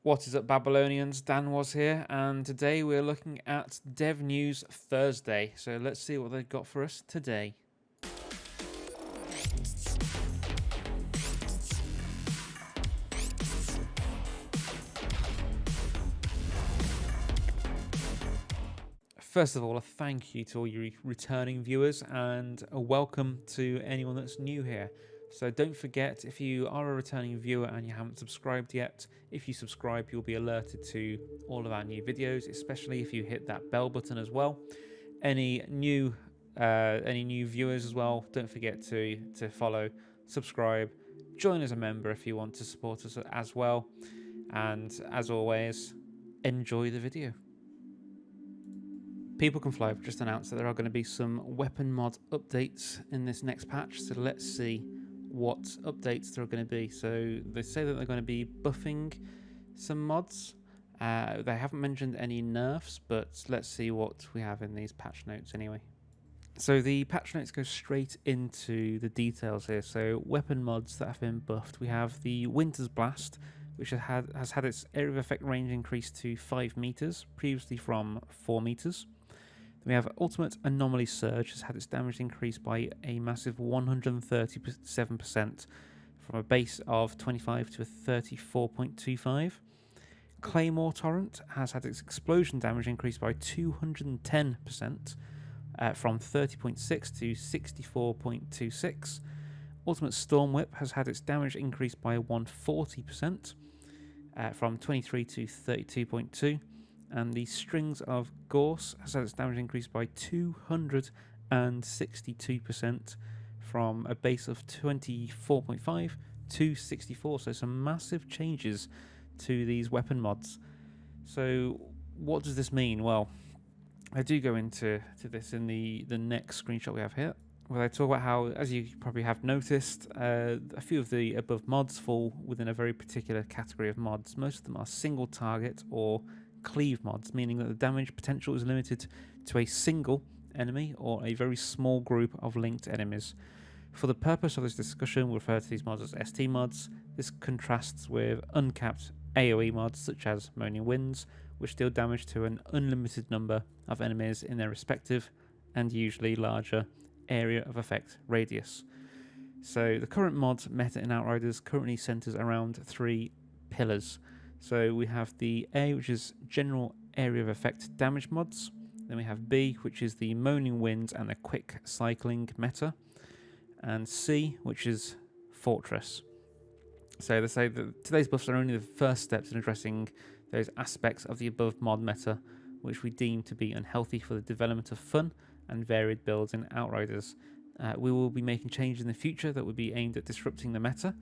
What is up, Babylonians? Dan was here, and today we're looking at Dev News Thursday. So let's see what they've got for us today. First of all, a thank you to all you returning viewers, and a welcome to anyone that's new here. So don't forget, if you are a returning viewer and you haven't subscribed yet, if you subscribe, you'll be alerted to all of our new videos, especially if you hit that bell button as well. Any new viewers as well, don't forget to follow, subscribe, join as a member if you want to support us as well. And as always, enjoy the video. People Can Fly have just announced that there are going to be some weapon mod updates in this next patch, so let's see what updates there are going to be. So they say that they're going to be buffing some mods. They haven't mentioned any nerfs, but let's see what we have in these patch notes anyway. So the patch notes go straight into the details here. So weapon mods that have been buffed. We have the Winter's Blast, which has had its area of effect range increased to 5 meters, previously from 4 meters. Then we have Ultimate Anomaly Surge, has had its damage increased by a massive 137%, from a base of 25 to a 34.25. Claymore Torrent has had its explosion damage increased by 210%, from 30.6 to 64.26. Ultimate Storm Whip has had its damage increased by 140%, from 23 to 32.2. And the Strings of Gorse has had its damage increased by 262%, from a base of 24.5 to 64. So some massive changes to these weapon mods. So what does this mean? Well, I do go into this in the next screenshot we have here, where I talk about how, as you probably have noticed, a few of the above mods fall within a very particular category of mods. Most of them are single target or cleave mods, meaning that the damage potential is limited to a single enemy or a very small group of linked enemies. For the purpose of this discussion, we'll refer to these mods as ST mods. This contrasts with uncapped AoE mods such as Moaning Winds, which deal damage to an unlimited number of enemies in their respective and usually larger area of effect radius. So the current mod meta in Outriders currently centers around 3 pillars. So we have the A, which is general area of effect damage mods. Then we have B, which is the Moaning Winds and the quick cycling meta. And C, which is Fortress. So they say that today's buffs are only the first steps in addressing those aspects of the above mod meta which we deem to be unhealthy for the development of fun and varied builds in Outriders. We will be making changes in the future that would be aimed at disrupting the meta,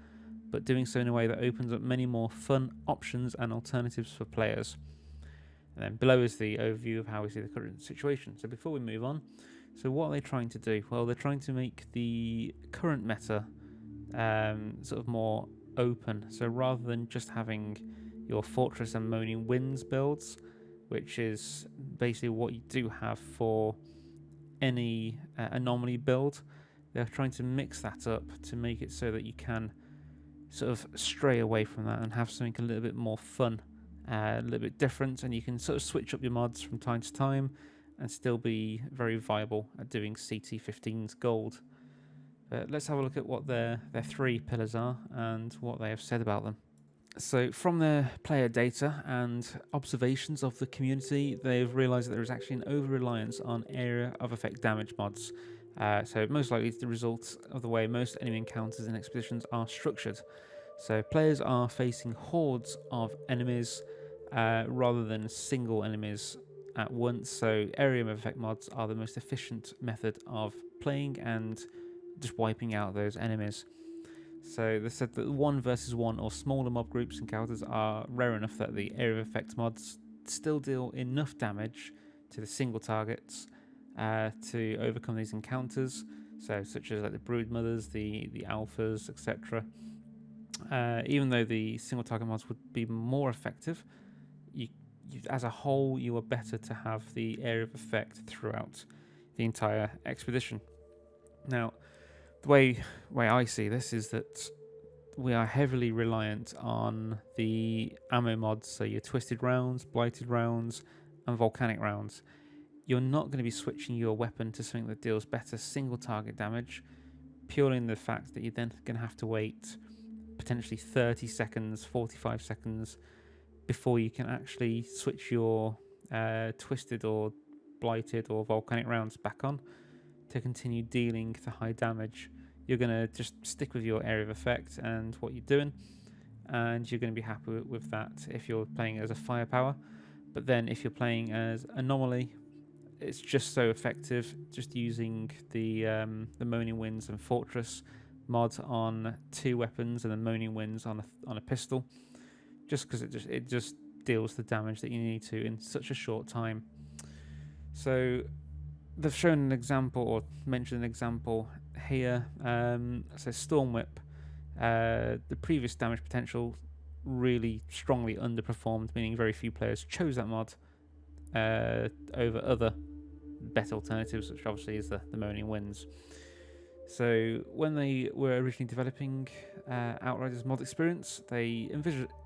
but doing so in a way that opens up many more fun options and alternatives for players. And then below is the overview of how we see the current situation. So before we move on, so what are they trying to do? Well, they're trying to make the current meta sort of more open. So rather than just having your Fortress and Moaning Winds builds, which is basically what you do have for any anomaly build, they're trying to mix that up to make it so that you can sort of stray away from that and have something a little bit more fun, a little bit different, and you can sort of switch up your mods from time to time and still be very viable at doing CT15's gold. Let's have a look at what their 3 pillars are and what they have said about them. So from their player data and observations of the community, they've realised that there is actually an over-reliance on area of effect damage mods. So most likely it's the result of the way most enemy encounters in expeditions are structured. So players are facing hordes of enemies rather than single enemies at once. So area of effect mods are the most efficient method of playing and just wiping out those enemies. So they said that 1 versus 1 or smaller mob groups encounters are rare enough that the area of effect mods still deal enough damage to the single targets to overcome these encounters. So such as like the brood mothers, the alphas, etc. Even though the single target mods would be more effective, you as a whole you are better to have the area of effect throughout the entire expedition. Now, the way I see this is that we are heavily reliant on the ammo mods, so your twisted rounds, blighted rounds, and volcanic rounds. You're not going to be switching your weapon to something that deals better single target damage, purely in the fact that you're then going to have to wait potentially 30 seconds, 45 seconds before you can actually switch your twisted or blighted or volcanic rounds back on to continue dealing the high damage. You're going to just stick with your area of effect and what you're doing, and you're going to be happy with that if you're playing as a firepower. But then if you're playing as anomaly, it's just so effective just using the Moaning Winds and Fortress mod on 2 weapons and the Moaning Winds on a pistol, just because it just deals the damage that you need to in such a short time. So they've shown an example, or mentioned an example here. So Storm Whip, the previous damage potential really strongly underperformed, meaning very few players chose that mod over other better alternatives, which obviously is the Moaning Winds. So when they were originally developing Outriders mod experience, they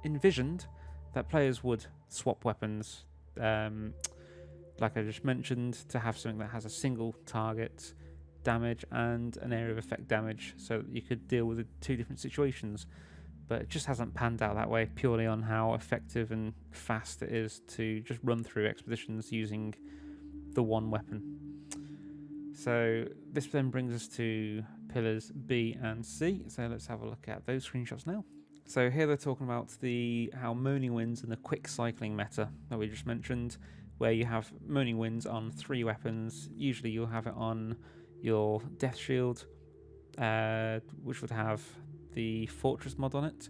envisioned that players would swap weapons, like I just mentioned, to have something that has a single target damage and an area of effect damage, so that you could deal with the 2 different situations. But it just hasn't panned out that way, purely on how effective and fast it is to just run through expeditions using the one weapon. So this then brings us to pillars B and C. So let's have a look at those screenshots now. So here they're talking about how Moaning Winds and the quick cycling meta that we just mentioned, where you have Moaning Winds on 3 weapons. Usually you'll have it on your Death Shield, which would have the Fortress mod on it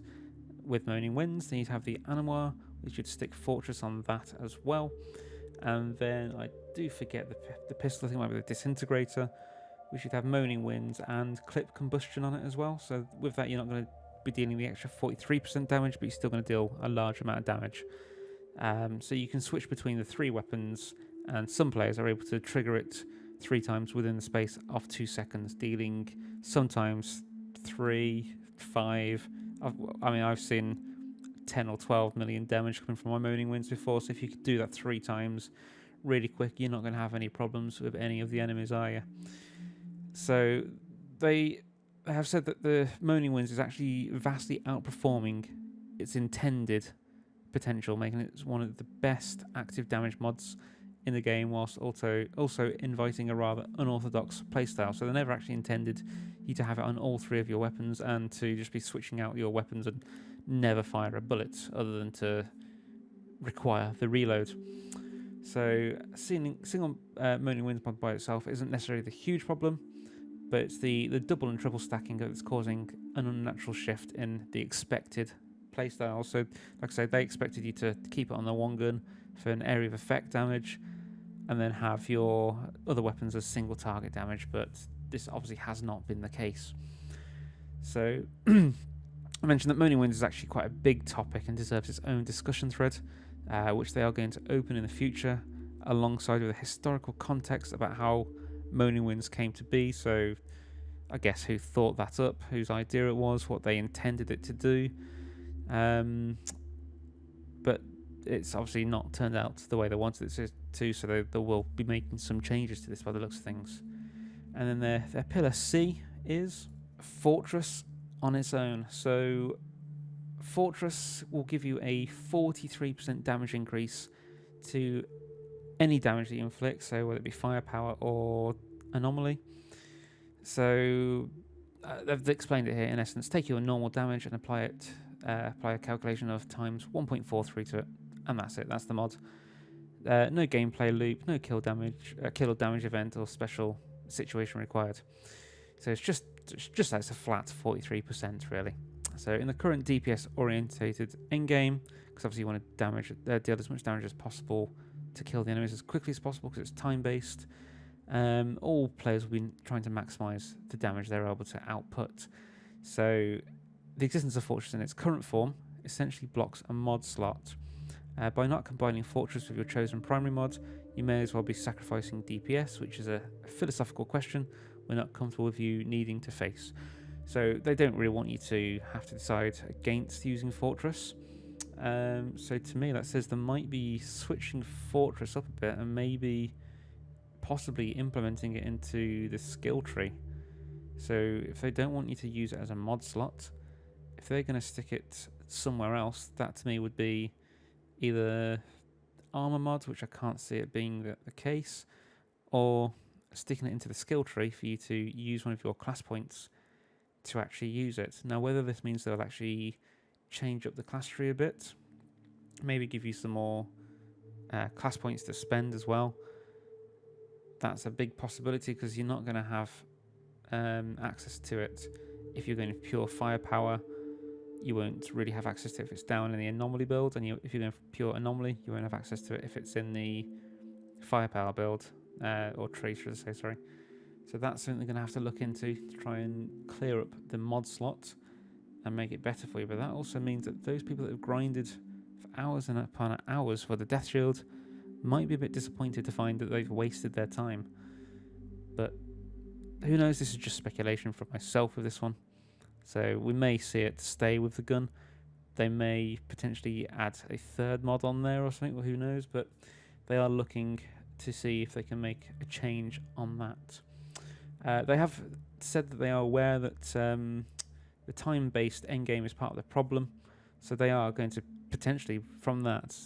with Moaning Winds. Then you'd have the Animoire, which you'd stick Fortress on that as well. And then I do forget the pistol, I think it might be the Disintegrator, which should have Moaning Winds and Clip Combustion on it as well. So with that, you're not going to be dealing the extra 43% damage, but you're still going to deal a large amount of damage. So you can switch between the 3 weapons, and some players are able to trigger it 3 times within the space of 2 seconds, dealing sometimes 3, 5. I've seen 10 or 12 million damage coming from my Moaning Winds before, so if you could do that 3 times really quick, you're not going to have any problems with any of the enemies, are you? So they have said that the Moaning Winds is actually vastly outperforming its intended potential, making it one of the best active damage mods in the game, whilst also inviting a rather unorthodox playstyle. So they never actually intended you to have it on all 3 of your weapons and to just be switching out your weapons and never fire a bullet other than to require the reload. So single Moaning Winds mod by itself isn't necessarily the huge problem, but it's the double and triple stacking that's causing an unnatural shift in the expected playstyle. So like I said, they expected you to keep it on the one gun for an area of effect damage and then have your other weapons as single target damage, but this obviously has not been the case. So I mentioned that Moaning Winds is actually quite a big topic and deserves its own discussion thread, which they are going to open in the future, alongside with a historical context about how Moaning Winds came to be. So I guess who thought that up, whose idea it was, what they intended it to do. But it's obviously not turned out the way they wanted it to, so they will be making some changes to this by the looks of things. And then their pillar C is Fortress on its own. So Fortress will give you a 43% damage increase to any damage that you inflict, so whether it be firepower or anomaly. So they've explained it here in essence. Take your normal damage and apply a calculation of times 1.43 to it, and that's it. That's the mod. No gameplay loop, no kill or damage event or special situation required. So it's just that's a flat 43% really. So in the current DPS orientated endgame, because obviously you want to deal as much damage as possible to kill the enemies as quickly as possible because it's time based. All players will be trying to maximize the damage they're able to output. So the existence of Fortress in its current form essentially blocks a mod slot. By not combining Fortress with your chosen primary mod, you may as well be sacrificing DPS, which is a philosophical question we're not comfortable with you needing to face. So they don't really want you to have to decide against using Fortress. So to me, that says there might be switching Fortress up a bit and maybe possibly implementing it into the skill tree. So if they don't want you to use it as a mod slot, if they're going to stick it somewhere else, that to me would be either armor mods, which I can't see it being the case, or sticking it into the skill tree for you to use one of your class points to actually use it. Now, whether this means they'll actually change up the class tree a bit, maybe give you some more class points to spend as well, that's a big possibility, because you're not going to have access to it if you're going for pure firepower. You won't really have access to it if it's down in the anomaly build, and if you're going for pure anomaly, you won't have access to it if it's in the firepower build, or tree, should I say, sorry. So that's something they're going to have to look into to try and clear up the mod slot and make it better for you. But that also means that those people that have grinded for hours and upon hours for the death shield might be a bit disappointed to find that they've wasted their time. But who knows, this is just speculation from myself with this one. So we may see it stay with the gun. They may potentially add a third mod on there or something, well, who knows, but they are looking to see if they can make a change on that. They have said that they are aware that the time-based endgame is part of the problem, so they are going to potentially, from that,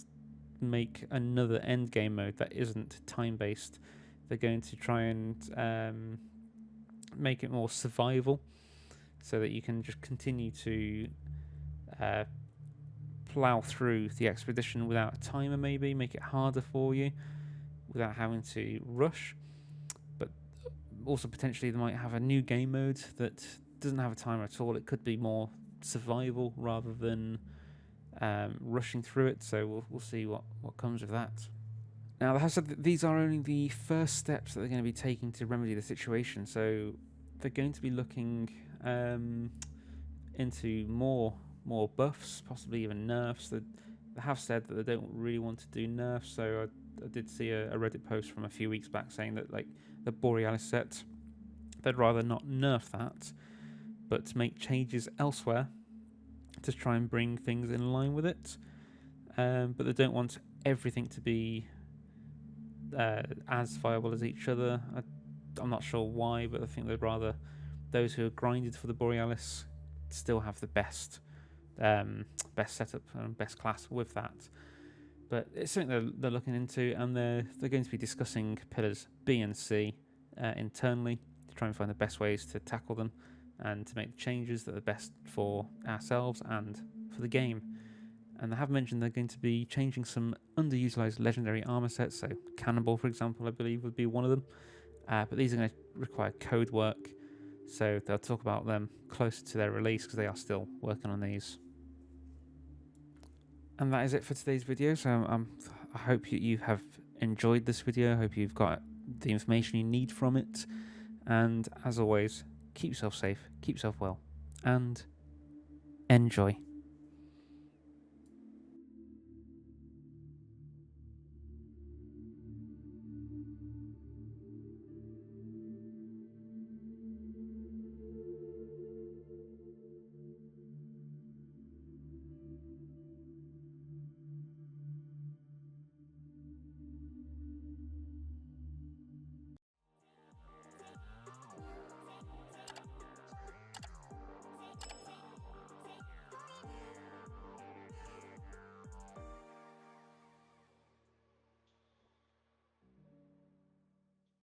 make another endgame mode that isn't time-based. They're going to try and make it more survival, so that you can just continue to plow through the expedition without a timer, maybe make it harder for you without having to rush. But also potentially they might have a new game mode that doesn't have a timer at all. It could be more survival rather than rushing through it, so we'll see what comes of that. Now, they have said that these are only the first steps that they're going to be taking to remedy the situation, so they're going to be looking into more buffs, possibly even nerfs. They have said that they don't really want to do nerfs, so I did see a Reddit post from a few weeks back saying that, like, the Borealis set, they'd rather not nerf that, but make changes elsewhere to try and bring things in line with it. But they don't want everything to be as viable as each other. I'm not sure why, but I think they'd rather those who have grinded for the Borealis still have the best setup and best class with that. But it's something they're looking into, and they're going to be discussing pillars B and C internally to try and find the best ways to tackle them and to make the changes that are best for ourselves and for the game. And they have mentioned they're going to be changing some underutilized legendary armor sets, so Cannonball, for example, I believe would be one of them. But these are going to require code work, so they'll talk about them closer to their release, because they are still working on these. And that is it for today's video. So I hope you have enjoyed this video. I hope you've got the information you need from it. And as always, keep yourself safe, keep yourself well, and enjoy.